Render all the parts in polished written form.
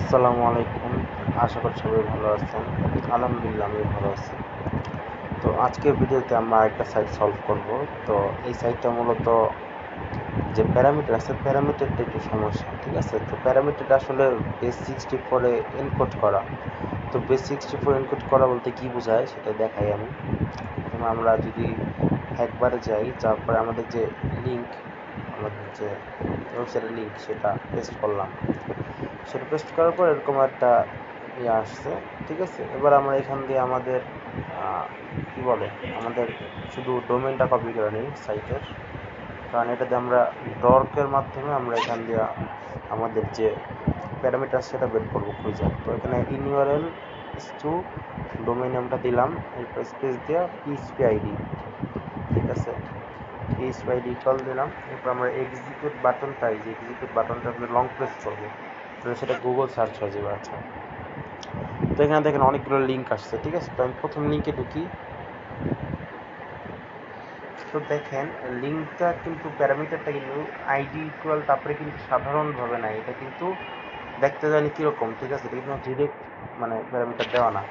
আসসালামু আলাইকুম। আশা করি সবাই ভালো আছেন। আলহামদুলিল্লাহ আমি ভালো আছি। তো আজকের ভিডিওতে আমরা একটা সাইট সলভ করব। তো এই সাইটটা মূলত যে প্যারামিটার আছে প্যারামিটারটা একটু সমস্যা, ঠিক আছে? তো প্যারামিটারটা আসলে বেস 64 এ এনকোড করা। তো বেস 64 এনকোড করা বলতে কি বোঝায় সেটা দেখাই আমি। প্রথমে আমরা যদি একবারে যাই, তারপরে আমাদের যে লিঙ্ক, আমাদের যে ওয়েবসাইটের লিঙ্ক সেটা পেস্ট করলাম। সেটা পেস্ট করার পর এরকম একটা ইয়ে আসছে, ঠিক আছে? এবার আমরা এখান দিয়ে আমাদের কি বলে আমাদের শুধু ডোমেনটা কপি করে নিই সাইটের, কারণ এটাতে আমরা ডর্কের মাধ্যমে আমরা এখান দিয়ে আমাদের যে প্যারামিটার সেটা বের করবো খুঁজে। তো এখানে ইউআরএল টু ডোমেইন নামটা দিলাম, এরপর স্পেস দিয়ে পিএইচপি আইডি, ঠিক আছে? পিএইচপি আইডি ইকুয়াল দিলাম। এরপর আমরা এক্সিকিউট বাটনটা, এই যে এক্সিকিউট বাটনটা আমরা লং প্রেস করবো, তাহলে সেটা গুগল সার্চ হয়ে যাবে। আচ্ছা, তো এখানে দেখেন অনেকগুলো লিঙ্ক আসছে, ঠিক আছে? তো আমি প্রথম লিঙ্কে ঢুকি। তো দেখেন লিঙ্কটা কিন্তু প্যারামিটারটা কিন্তু আইডি ইকুয়াল, তারপরে কিন্তু সাধারণভাবে নাই, এটা কিন্তু দেখতে জানি কীরকম, ঠিক আছে? এটা কিন্তু ডিরেক্ট মানে প্যারামিটার দেওয়া না।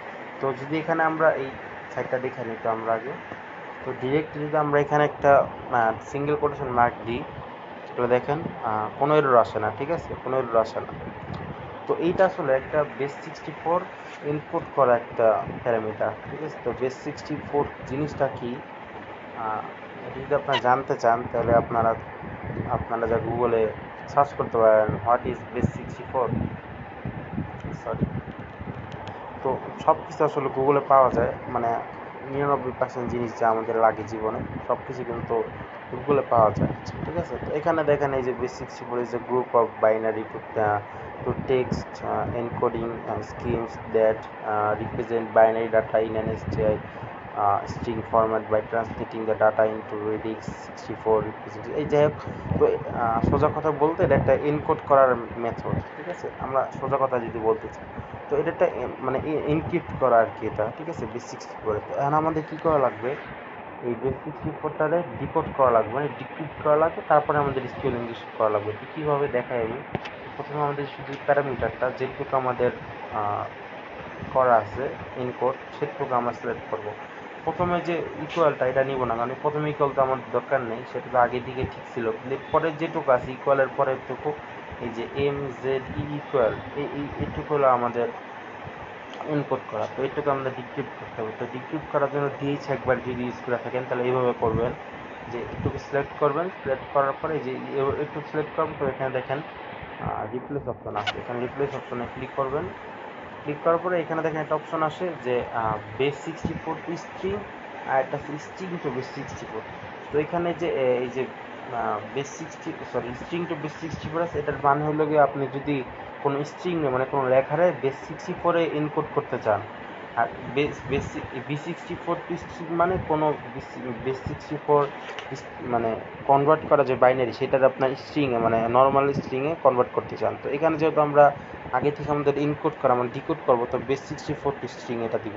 তো যদি এখানে আমরা এই সাইটটা দেখে নিই, তো আমরা আগে তো ডিরেক্ট যদি আমরা এখানে একটা সিঙ্গেল কোটেশন মার্ক দিই, তাহলে দেখেন কোনো এরর আসে না, ঠিক আছে? কোনো এরর আসে না। তো এইটা আসলে একটা বেস 64 ইনপুট করা একটা প্যারামিটার, ঠিক আছে? তো বেস 64 জিনিসটা কি, এটা যদি আপনারা জানতে চান তাহলে আপনারা যা গুগলে সার্চ করতে পারেন, হোয়াট ইজ বেস 64, সরি। তো সব কিছু আসলে গুগলে পাওয়া যায়, মানে 99% জিনিস যা আমাদের লাগে জীবনে সব কিছু কিন্তু গুগলে পাওয়া যায়, ঠিক আছে? তো এখানে দেখেন এই যে base 64 is a group of binary to text encoding schemes that represent binary data in an STI string format by translating the data into radix 64 representation। এই যাই হোক, তো সোজা কথা বলতে এটা একটা এনকোড করার মেথড, ঠিক আছে? আমরা সোজা কথা যদি বলতে চাই, তো এটা একটা মানে এনক্রিপ্ট করা আর কি, এটা ঠিক আছে বেস 64 এ। তো এখন আমাদের কী করা লাগবে, এই বেস 64টারে ডিকোড করা লাগবে, মানে ডিক্রিপ্ট করা লাগবে, তারপরে আমাদের স্কিল ইনজেকশন করা লাগবে। তো কীভাবে দেখাই আমি, প্রথমে আমাদের শুধু প্যারামিটারটা যেটুকু আমাদের করা আছে ইনকোড সেটুকু আমরা সিলেক্ট করব। প্রথমে যে ইকুয়ালটা এটা নিব না, কারণ প্রথমে ইকুয়াল তো আমার দরকার নেই, সেটা তো আগের দিকে ঠিক ছিল। পরে যেটুকু আছে ইকুয়ালের পরেরটুকু, এই যে এম জেড ই ইকুয়াল, এইটুকু হলো আমাদের ইনপুট করা। তো এইটুকু আমাদের ডিক্রিপ্ট করতে হবে। তো ডিক্রিপ্ট করার জন্য ডিএইচ একবার যদি ইউজ করে থাকেন তাহলে এইভাবে করবেন, যে একটুকু সিলেক্ট করবেন, সিলেক্ট করার পরে যে একটু সিলেক্ট করবেন, তো এখানে দেখেন রিপ্লেস অপশন আছে, এখানে রিপ্লেস অপশনে ক্লিক করবেন। ক্লিক করার পরে এখানে দেখেন একটা অপশন আসে যে বেস 64 টু স্ট্রিং, আর একটা স্ট্রিং টু বেস 64। তো এখানে যে এই যে base 60, sorry, string to base 64 আছে, এটার মানে হলো গিয়ে আপনি যদি কোনো স্ট্রিং মানে কোনো লেখারে বেস 64-এ এনকোড করতে চান, আর বি 64 টু স্ট্রিং মানে কোনো বেস 64 মানে কনভার্ট করা যে বাইনারি, সেটার আপনার স্ট্রিংয়ে মানে নর্মাল স্ট্রিংয়ে কনভার্ট করতে চান। তো এখানে যেহেতু আমরা আগে থেকে আমাদের ইনকোড করা মানে ডিকোড করবো, তো বেস 64 টু স্ট্রিং এটা দিব।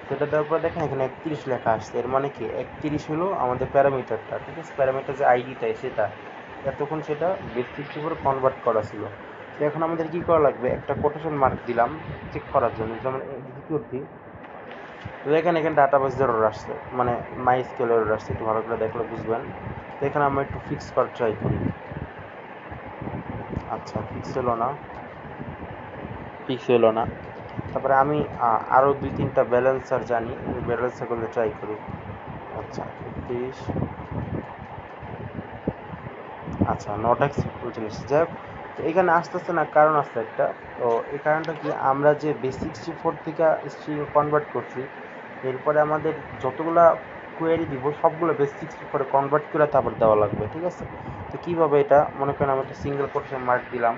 সেটা দেওয়ার পর দেখেন এখানে 31 লেখা আসছে, এর মানে কি 31 হলো আমাদের প্যারামিটারটা, ঠিক আছে? প্যারামিটার যে আইডিটাই সেটা এতক্ষণ সেটা বেস 64 কনভার্ট করা ছিল। তো এখন আমাদের কি করা লাগবে, একটা কোটেশন মার্ক দিলাম চেক করার জন্য, যেমন এক্সিকিউট দিই। তো এখানে ডাটাবেস এরর আসছে, মানে মাই স্কেল এরর আসছে, একটু ভালো করে দেখলে বুঝবেন। তো এখানে আমরা একটু ফিক্স করার ট্রাই করি। আচ্ছা, ফিক্স হলো না। তারপরে আমি আরও 2-3টা ব্যালেন্সার জানি, ব্যালেন্সারগুলো ট্রাই করি। আচ্ছা, 30, আচ্ছা, নট অ্যাকসেপ্টেবল জিনিস। যাই হোক, তো এখানে আসতেছে না, কারণ আসছে একটা। তো এই কারণটা কি, আমরা যে বেস 64 থেকে স্ট্রিং কনভার্ট করছি, এরপরে আমাদের যতগুলা কোয়েরি দিব সবগুলো বেস 64 কনভার্ট করে তারপর দেওয়া লাগবে, ঠিক আছে? তো কীভাবে, এটা মনে করেন আমি একটা সিঙ্গেল কোটেশন মার্ক দিলাম,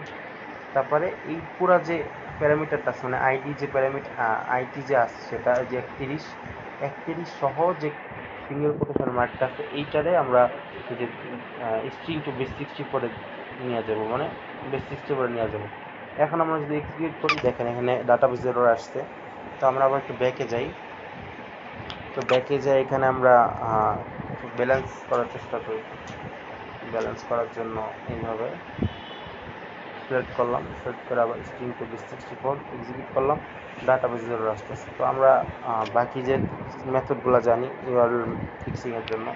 তারপরে এই পুরা যে প্যারামিটারটা আছে মানে আইডি যে প্যারামিটার আইডি যে আছে সেটা যে 31 সহ যে সিঙ্গেল কোটেশন মার্কটা আছে, এইটারে আমরা যে স্ট্রিং টু বেস 64 নিয়ে যাবো, মানে বেস 64 নিয়ে যাবো। এখন আমরা যদি এক্সিকিউট করি, দেখেন এখানে ডাটাবেস এরর আসছে। তো আমরা আবার একটু ব্যাকে যাই। তো ব্যাকে যাই, এখানে আমরা ব্যালেন্স করার চেষ্টা করি। ব্যালেন্স করার জন্য এইভাবে সিলেক্ট করলাম, সিলেক্ট করে আবার স্ট্রিং টু base64 এক্সিকিউট করলাম, ডাটাবেজ এরর আসতেছে। তো আমরা বাকি যে মেথডগুলো জানি ইউআরএল ফিক্সিংয়ের জন্য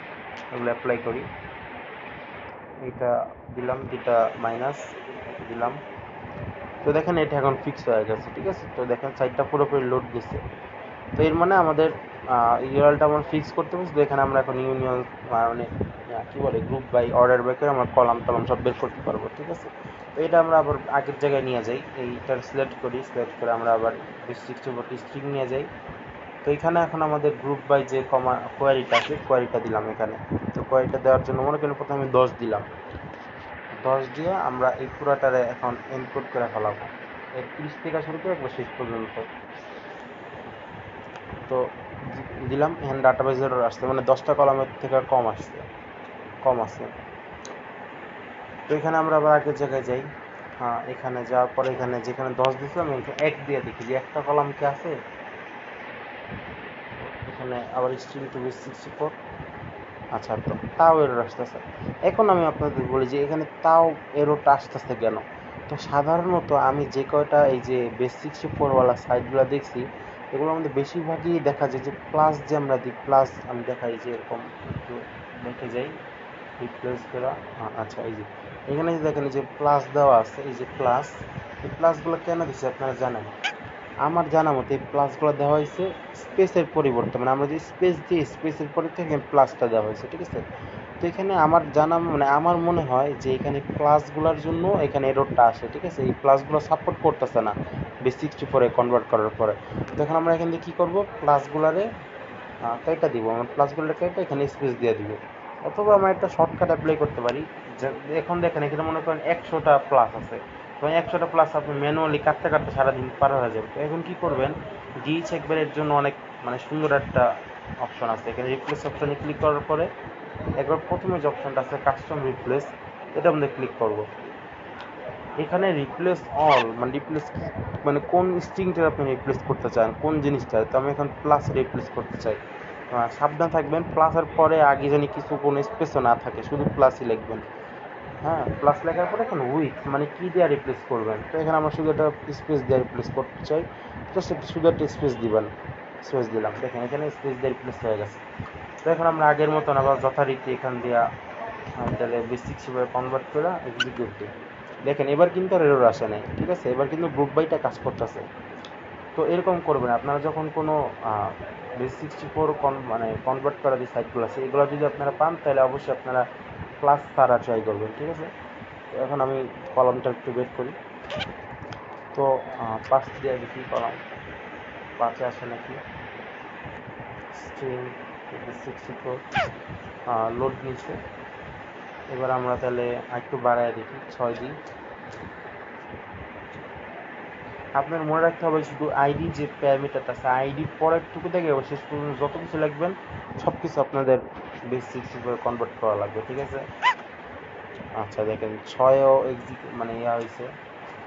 এগুলো অ্যাপ্লাই করি। এটা দিলাম, দুটা মাইনাস দিলাম। তো দেখেন এটা এখন ফিক্স হয়ে গেছে, ঠিক আছে। তো দেখেন সাইটটা পুরোপুরি লোড দিচ্ছে। তো এর মানে আমাদের ইউআরএলটা আমরা ফিক্স করতে পারছি। তো এখানে আমরা এখন ইউনিয়ন মানে কি বলে গ্রুপ বাই অর্ডার বাই করে আমরা কলাম টলাম সব বের করতে পারবো, ঠিক আছে। তো এটা আমরা আবার আগের জায়গায় নিয়ে যাই, এইটার সিলেক্ট করি, সিলেক্ট করে আমরা আবার base64 স্ট্রিং নিয়ে যাই। তো এখানে এখন আমাদের গ্রুপ বাই যে কোয়ারিটা আছে কোয়ারিটা দিলাম এখানে। তো কোয়ারিটা দেওয়ার জন্য মনে করেন প্রথমে 10 দিলাম, 10 দিয়ে আমরা এই পুরাটারে এখন এনকোড করে ফেলাবো, এর 30 থেকে শুরু করে একবার শেষ পর্যন্ত। তো দিলাম, এখানে ডাটাবেজ এরর আসছে, মানে 10টা কলামের থেকে কম আসছে, কম আছে। তো এখানে আমরা আবার আগের জায়গায় যাই। হ্যাঁ, এখানে যাওয়ার পরে এখানে যেখানে 10 দিয়েছিলাম এখানে 1 দিয়ে দেখি যে একটা কলাম কি আছে। এখানে আবার স্ট্রিং টু base64। আচ্ছা, তো তাও এরর আসতেছে। এখন আমি আপনাদের বলি যে এখানে তাও এররটা আসতেছে কেন। তো সাধারণত আমি যে কয়টা এই যে base64 ওয়ালা সাইটগুলো দেখছি এগুলোর মধ্যে বেশিরভাগই দেখা যায় যে প্লাস যে আমরা দিই, প্লাস আমি দেখাই যে এরকম একটু দেখে যাই রিপ্লেস করা। আচ্ছা, এই যে এখানে যে দেখেন এই যে প্লাস দেওয়া আছে, এই যে প্লাস, এই প্লাসগুলো কেন দিচ্ছে আপনারা জানেন? আমার জানা মতে এই প্লাসগুলো দেওয়া হয়েছে স্পেসের পরিবর্তে, মানে আমরা যে স্পেস দিই স্পেসের পরিবর্তে এখানে প্লাসটা দেওয়া হয়েছে, ঠিক আছে। তো এখানে আমার জানা মানে আমার মনে হয় যে এখানে প্লাসগুলোর জন্য এখানে এররটা আসে, ঠিক আছে। এই প্লাসগুলো সাপোর্ট করতেছে না base64 কনভার্ট করার পরে। তো এখন আমরা এখান থেকে কী করবো, প্লাসগুলারে কেটে দিব, আমরা প্লাসগুলোরে কেটে এখানে স্পেস দিয়ে দিব। অথবা আমরা একটা শর্টকাট অ্যাপ্লাই করতে পারি। যে এখন দেখেন এখানে মনে করেন 100টা প্লাস আছে, তো 100টা প্লাস আপনি ম্যানুয়ালি কাটতে কাটতে সারাদিন পার হয়ে যাবে। তো এখন কি করবেন, গিচ একবার এর জন্য অনেক মানে সুন্দর একটা অপশন আছে। এখানে রিপ্লেস অপশনে ক্লিক করার পরে একবার প্রথমে যে অপশনটা আছে কাস্টম রিপ্লেস, এটা আমরা ক্লিক করব। এখানে রিপ্লেস অল মানে রিপ্লেস মানে কোন স্ট্রিংটা আপনি রিপ্লেস করতে চান, কোন জিনিসটা। তো আমি এখন প্লাস রিপ্লেস করতে চাই। সাবধান থাকবেন প্লাসের পরে আগে জানি কিছু কোনো স্পেসও না থাকে, শুধু প্লাসই লিখবেন। হ্যাঁ, প্লাস লেখার পরে এখন উইথ মানে কি দিয়ে রিপ্লেস করবেন। তো এখানে আমরা শুধু একটা স্পেস দিয়ে রিপ্লেস করতে চাই, তো সেটা শুধু একটা স্পেস দিবেন। স্পেস দিলাম, দেখেন এখানে স্পেস দিয়ে রিপ্লেস হয়ে গেছে। তো এখন আমরা আগের মতন আবার যথারীতি এখান দিয়া তাহলে base64 কনভার্ট করে এক্সিকিউট দিই। দেখেন এবার কিন্তু আর এরর আসে নাই, ঠিক আছে। এবার কিন্তু গ্রুপ বাইটা কাজ করতেছে। তো এরকম করবেন আপনারা যখন কোনো base64 মানে কনভার্ট করা যে সাইটগুলো আছে এগুলো যদি আপনারা পান তাহলে অবশ্যই আপনারা প্লাস ছাড়া ট্রাই করবেন, ঠিক আছে। তো এখন আমি কলামটা একটু বের করি। তো 5 দিয়ে দেখি কলাম 5-এ আসে নাকি। স্ট্রিং base64 লোড নিচ্ছে। এবার আমরা তাহলে একটু বাড়ায় দেখি 6 দিই। আপনার মনে রাখতে হবে শুধু আইডি যে প্যারামিটারটা আছে আইডির পরেরটুকু থেকে শেষ পর্যন্ত যত কিছু লিখবেন সব কিছু আপনাদের base64 কনভার্ট করা লাগবে, ঠিক আছে। আচ্ছা, দেখেন 6ও মানে ইয়া হয়েছে।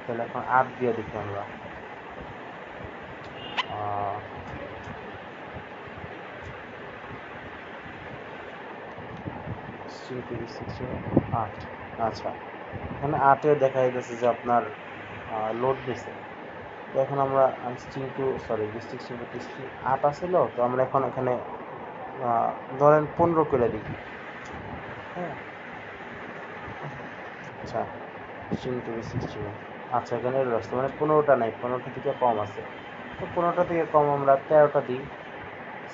তাহলে এখন 8 দিয়ে দেখি আমরা। base64 8। আচ্ছা, এখানে 8-এ দেখা যাচ্ছে যে আপনার লোড দিছে। তো এখন আমরা স্ট্রিং টু base64 স্ট্রিং 8 আছিল, তো আমরা এখন এখানে ধরেন 15 করে দিই। হ্যাঁ, আচ্ছা, স্ট্রিং টু base64। আচ্ছা, এখানে আসছে মানে 15টা নাই, 15টা থেকে কম আছে। তো 15টা থেকে কম আমরা 13টা দিই।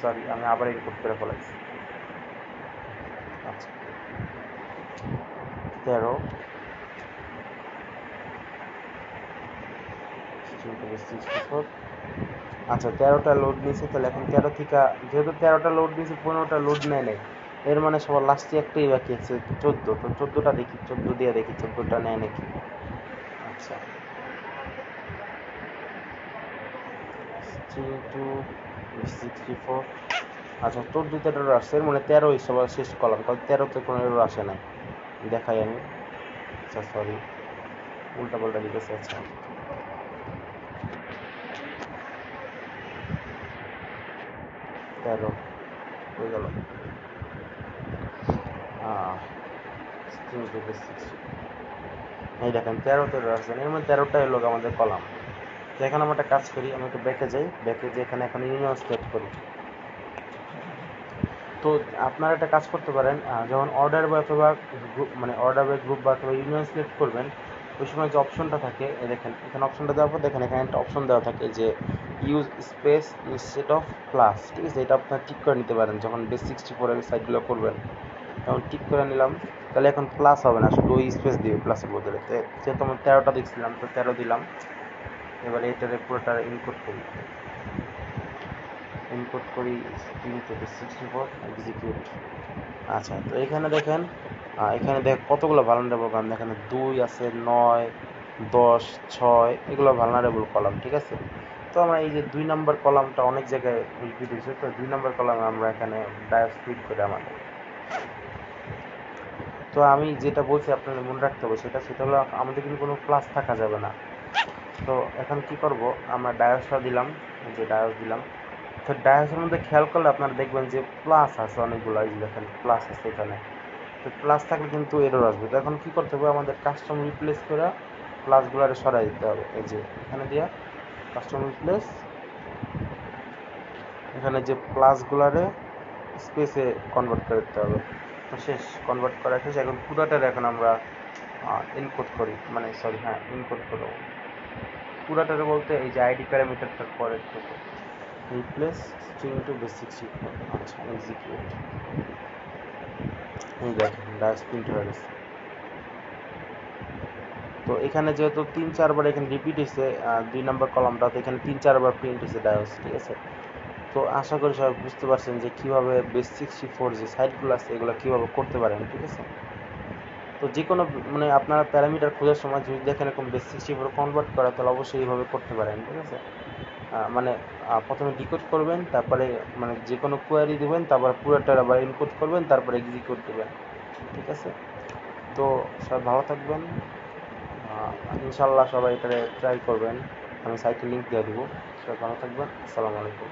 সরি, আমি আবার ইনপুট করে ফেলাইছি। আচ্ছা, 13 স্ট্রিং টু base64। আচ্ছা, 13টা লোড নিয়েছে, তাহলে এখন 13 থেকে যেহেতু 13টা লোড নিয়েছে 15টা লোড নেয় নাই, এর মানে সবার লাস্টে একটাই বাকি আছে 14। তো 14টা দেখি, 14 দিয়ে দেখি 14টা নেয় নাকি। আচ্ছা, স্ট্রিং টু base64। আচ্ছা, 14তে এরর আসছে, এর মানে 13ই সবার শেষ কলাম, কারণ 13তে কোনো এরর আসে নাই। দেখাই আমি। আচ্ছা, সরি, উল্টা পাল্টা লিখেছে। আচ্ছা, 13 হয়ে গেল। String to base64। এই দেখেন 13 আসছেন, এর মধ্যে 13টাই হলো আমাদের কলাম। তো এখানে আমরা একটা কাজ করি, আমি একটু ব্যাকে যাই, ব্যাকে যে এখানে এখন ইউনিয়ন সিলেক্ট করি। তো আপনারা একটা কাজ করতে পারেন, যখন অর্ডার বা অথবা গ্রুপ মানে অর্ডার বা গ্রুপ বা অথবা ইউনিয়ন সিলেক্ট করবেন, ওই সময় যে অপশনটা থাকে দেখেন, এখানে অপশনটা দেওয়ার পর দেখেন এখানে একটা অপশন দেওয়া থাকে যে use space instead of plus, ঠিক আছে? এটা আপনারা ঠিক করে নিতে পারেন যখন বেস 64 এর সাইটগুলো করবেন, তখন ঠিক করে নিলাম। তাহলে এখন প্লাস হবে না, শুধু ওই স্পেস দিবে প্লাসের বদলে। যেহেতু আমরা 13টা দেখছিলাম, তো 13 দিলাম। এবারে এটারে পুরোটা ইনপুট করি, ইনপুট করি স্ট্রিং থেকে 64 এক্সিকিউট। আচ্ছা, তো এখানে দেখেন, এখানে দেখ কতগুলো ভালনারেবল কলাম, এখানে 2 আছে, 9, 10, 6, এগুলো ভালনারেবল কলাম, ঠিক আছে? তো আমরা এই যে 2 নাম্বার কলামটা অনেক জায়গায় রিপিট হয়েছে, তো 2 নাম্বার কলামে আমরা এখানে ডায়োড ফিট করে আমাদের। তো আমি যেটা বলছি আপনাদের মনে রাখতে হবে, সেটা হলো আমাদের কিন্তু কোনো প্লাস থাকা যাবে না। তো এখন কি করব, আমরা ডায়োসটা দিলাম, এই যে ডায়োস দিলাম। তো ডায়োসের মধ্যে খেয়াল করলে আপনারা দেখবেন যে প্লাস আছে অনেকগুলো, এই যে দেখেন প্লাস আছে এখানে। তো প্লাস থাকলে কিন্তু এরর আসবে। তো এখন কি করতে হবে, আমাদের কাস্টম রিপ্লেস করে প্লাসগুলো সরাই দিতে হবে। এই যে এখানে দিয়া কাস্টম রিপ্লেস, এখানে যে প্লাসগুলারে স্পেসে কনভার্ট করে দিতে হবে। তো শেষ, কনভার্ট করা শেষ। এখন পুরাটার এখন আমরা ইনপুট করি, মানে সরি, হ্যাঁ, ইনপুট করব পুরাটারে বলতে এই যে আইডি প্যারামিটারটার পরে থেকে রিপ্লেস স্ট্রিং টু বেসিক শিখবো। আচ্ছা, এক্সিকিউট। এই দেখেন ডায়াস প্রিন্ট হয়ে গেছে। তো এখানে যেহেতু 3-4 বার এখানে রিপিট হয়েছে 2 নম্বর কলামটাতে, এখানে 3-4 বার প্রিন্ট হয়েছে ডায়াস, ঠিক আছে? তো আশা করি সবাই বুঝতে পারছেন যে কীভাবে বেস 64 যে সাইটগুলো আছে এগুলো কীভাবে করতে পারেন, ঠিক আছে? তো যে কোনো মানে আপনারা প্যারামিটার খোঁজার সময় যদি দেখেন এরকম বেস 64 কনভার্ট করা, তাহলে অবশ্যই এইভাবে করতে পারেন, ঠিক আছে? মানে প্রথমে ডিকোড করবেন, তারপরে মানে যে কোনো কোয়ারি দেবেন, তারপর পুরোটা আবার ইনকোড করবেন, তারপরে এক্সিকিউট দেবেন, ঠিক আছে? তো সবাই ভালো থাকবেন, ইনশাল্লাহ সবাই এটা ট্রাই করবেন। আমি সাইটের লিঙ্ক দিয়ে দেবো। সবাই ভালো থাকবেন, আসসালামু আলাইকুম।